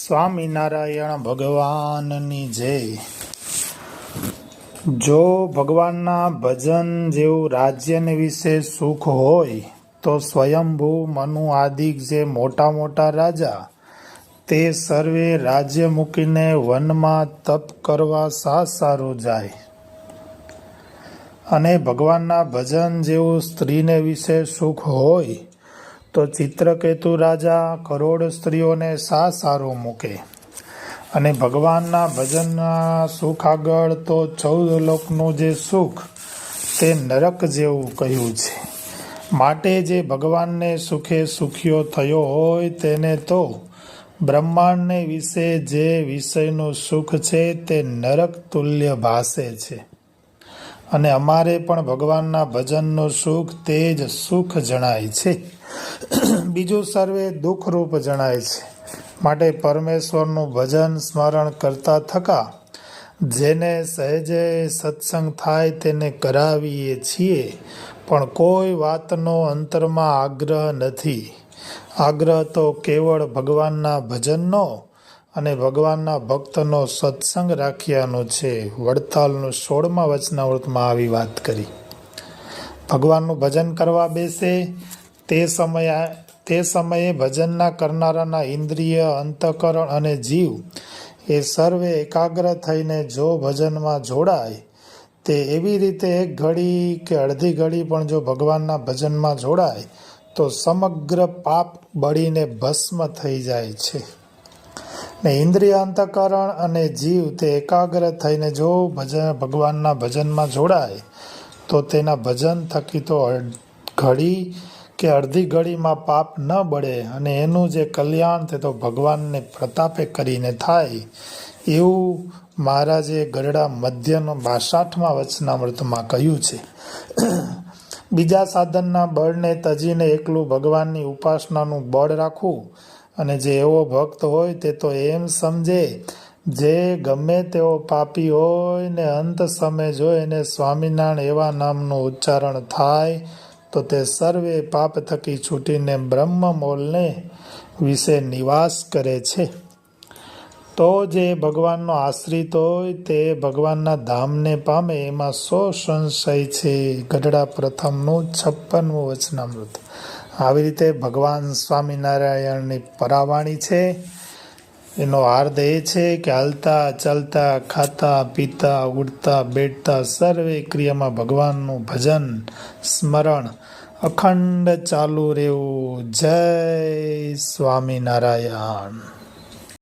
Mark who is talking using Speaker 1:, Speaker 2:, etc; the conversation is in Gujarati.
Speaker 1: સ્વામિનારાયણ ભગવાનની જય. જો ભગવાનના ભજન જેવું રાજ્યને વિશે સુખ હોય તો સ્વયંભૂ મનુ આદિક જે મોટા મોટા રાજા તે સર્વે રાજ્ય મૂકીને વનમાં તપ કરવા સારું જાય. અને ભગવાનના ભજન જેવું સ્ત્રીને વિશે સુખ હોય તો ચિત્રકેતુ રાજા કરોડ સ્ત્રીઓને સારું મૂકે. અને ભગવાનના ભજનના સુખ આગળ તો 14 લોકનું જે સુખ તે નરક જેવું કહ્યું છે. માટે જે ભગવાનને સુખે સુખ્યો થયો હોય તેને તો બ્રહ્માંડને વિશે જે વિષયનું સુખ છે તે નરક તુલ્ય ભાસે છે. અને અમારે પણ ભગવાનના ભજનનું સુખ તે જ સુખ જણાય છે. બીજું સર્વે દુઃખરૂપ જણાય છે. માટે પરમેશ્વરનું ભજન સ્મરણ કરતા થકા જેને સહેજે સત્સંગ થાય તેને કરાવીએ છીએ, પણ કોઈ વાતનો અંતરમાં આગ્રહ નથી. આગ્રહ તો કેવળ ભગવાનના ભજનનો અને ભગવાનના ભક્તનો સત્સંગ રાખ્યાનો છે. વડતાલનું 16મા વચનામૃતમાં આવી વાત કરી. ભગવાનનું ભજન કરવા બેસે તે સમયે ભજનના કરનારાના ઇન્દ્રિય, અંતઃકરણ અને જીવ એ સર્વે એકાગ્ર થઈને જો ભજનમાં જોડાય તે એવી રીતે એક ઘડી કે અડધી ઘડી પણ જો ભગવાનના ભજનમાં જોડાય તો સમગ્ર પાપ બળીને ભસ્મ થઈ જાય છે. ને ઇન્દ્રિય, અંતઃકરણ અને જીવ તે એકાગ્ર થઈને જો ભગવાનના ભજનમાં જોડાય તો તેના ભજન થકી તો ઘડી કે અડધી ઘડીમાં પાપ ન બળે અને એનું જે કલ્યાણ તે તો ભગવાનને પ્રતાપે કરીને થાય. એવું મહારાજે ગરડા મધ્યનો 62મા વચનામૃતમાં કહ્યું છે. બીજા સાધનના બળને તજીને એકલું ભગવાનની ઉપાસનાનું બળ રાખવું. અને જે એવો ભક્ત હોય તે તો એમ સમજે જે ગમે તેવો પાપી હોય ને અંત સમય જો એને સ્વામિનારાયણ એવા નામનું ઉચ્ચારણ થાય તો તે સર્વે પાપ થકી છૂટીને બ્રહ્મમોલને વિશે નિવાસ કરે છે. તો જે ભગવાનનો આશ્રિત હોય તે ભગવાનના ધામને પામે એમાં 100 સંશય છે. ગઢડા પ્રથમનું 56મું વચનામૃત. આવી રીતે ભગવાન સ્વામિનારાયણની પરાવાણી છે. એનો અર્થ એ છે કે હાલતા ચાલતા ખાતા પીતા ઉડતા બેઠતા સર્વે ક્રિયામાં ભગવાનનું ભજન સ્મરણ અખંડ ચાલુ રહેવું. જય સ્વામિનારાયણ.